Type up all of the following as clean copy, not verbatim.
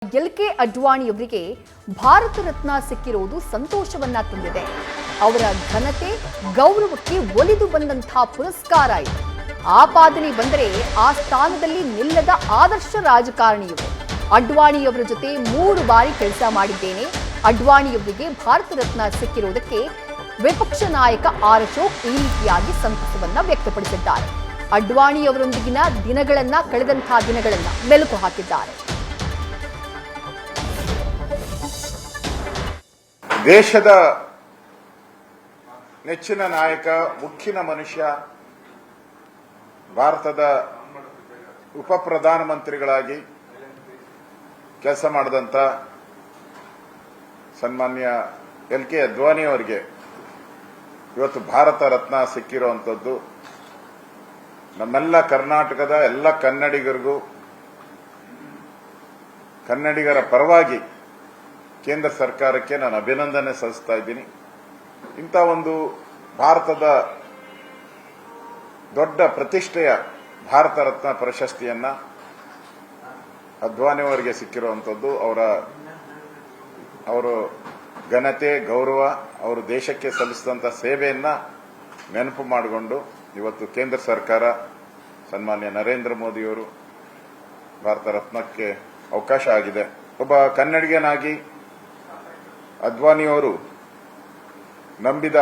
ಎಲ್.ಕೆ. ಅಡ್ವಾಣಿಯವರಿಗೆ ಭಾರತ ರತ್ನ ಸಿಕ್ಕಿರುವುದು ಸಂತೋಷವನ್ನ ತಂದಿದೆ. ಅವರ ಘನತೆ ಗೌರವಕ್ಕೆ ಒಲಿದು ಬಂದಂತಹ ಪುರಸ್ಕಾರ ಇದು. ಆಪಾದನೆ ಬಂದರೆ ಆ ಸ್ಥಾನದಲ್ಲಿ ನಿಲ್ಲದ ಆದರ್ಶ ರಾಜಕಾರಣಿಯವರು. ಅಡ್ವಾಣಿಯವರ ಜೊತೆ 3 ಬಾರಿ ಕೆಲಸ ಮಾಡಿದ್ದೇನೆ. ಅಡ್ವಾಣಿಯವರಿಗೆ ಭಾರತ ರತ್ನ ಸಿಕ್ಕಿರುವುದಕ್ಕೆ ವಿಪಕ್ಷ ನಾಯಕ ಆರ್ ಅಶೋಕ್ ಈ ರೀತಿಯಾಗಿ ಸಂತಸವನ್ನ ವ್ಯಕ್ತಪಡಿಸಿದ್ದಾರೆ. ಅಡ್ವಾಣಿಯವರೊಂದಿಗಿನ ಕಳೆದಂತಹ ದಿನಗಳನ್ನ ಮೆಲುಕು ಹಾಕಿದ್ದಾರೆ. ದೇಶದ ನೆಚ್ಚಿನ ನಾಯಕ, ಮುಖ್ಯನ ಮನುಷ್ಯ, ಭಾರತದ ಉಪ ಪ್ರಧಾನಮಂತ್ರಿಗಳಾಗಿ ಕೆಲಸ ಮಾಡಿದಂಥ ಸನ್ಮಾನ್ಯ ಎಲ್.ಕೆ. ಅಡ್ವಾಣಿ ಅವರಿಗೆ ಇವತ್ತು ಭಾರತ ರತ್ನ ಸಿಕ್ಕಿರುವಂಥದ್ದು ನಮ್ಮೆಲ್ಲ ಕರ್ನಾಟಕದ ಎಲ್ಲ ಕನ್ನಡಿಗರಿಗೂ, ಕನ್ನಡಿಗರ ಪರವಾಗಿ ಕೇಂದ್ರ ಸರ್ಕಾರಕ್ಕೆ ನಾನು ಅಭಿನಂದನೆ ಸಲ್ಲಿಸ್ತಾ ಇದ್ದೀನಿ. ಇಂಥ ಒಂದು ಭಾರತದ ದೊಡ್ಡ ಪ್ರತಿಷ್ಠೆಯ ಭಾರತ ರತ್ನ ಪ್ರಶಸ್ತಿಯನ್ನ ಅಡ್ವಾಣಿ ಅವರಿಗೆ ಸಿಕ್ಕಿರುವಂಥದ್ದು ಅವರ ಘನತೆ, ಗೌರವ, ಅವರು ದೇಶಕ್ಕೆ ಸಲ್ಲಿಸಿದಂಥ ಸೇವೆಯನ್ನ ನೆನಪು ಮಾಡಿಕೊಂಡು ಇವತ್ತು ಕೇಂದ್ರ ಸರ್ಕಾರ ಸನ್ಮಾನ್ಯ ನರೇಂದ್ರ ಮೋದಿಯವರು ಭಾರತ ರತ್ನಕ್ಕೆ ಅವಕಾಶ ಆಗಿದೆ. ಒಬ್ಬ ಕನ್ನಡಿಗನಾಗಿ ಅಡ್ವಾಣಿಯವರು ನಂಬಿದ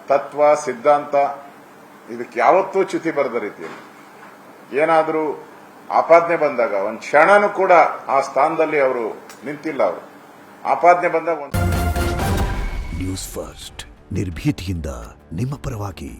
ತತ್ವ, ಸಿದ್ಧಾಂತ ಇದಕ್ಕೆ ಯಾವತ್ತೂ ಚ್ಯುತಿ ಬರದ ರೀತಿಯಲ್ಲಿ ಏನಾದರೂ ಆಪಾದನೆ ಬಂದಾಗ ಒಂದು ಕ್ಷಣನೂ ಕೂಡ ಆ ಸ್ಥಾನದಲ್ಲಿ ಅವರು ನಿಂತಿಲ್ಲ. ಅವರು ಆಪಾದನೆ ಬಂದಾಗ ನ್ಯೂಸ್ ಫಸ್ಟ್ ನಿರ್ಭೀತಿಯಿಂದ ನಿಮ್ಮ ಪರವಾಗಿ.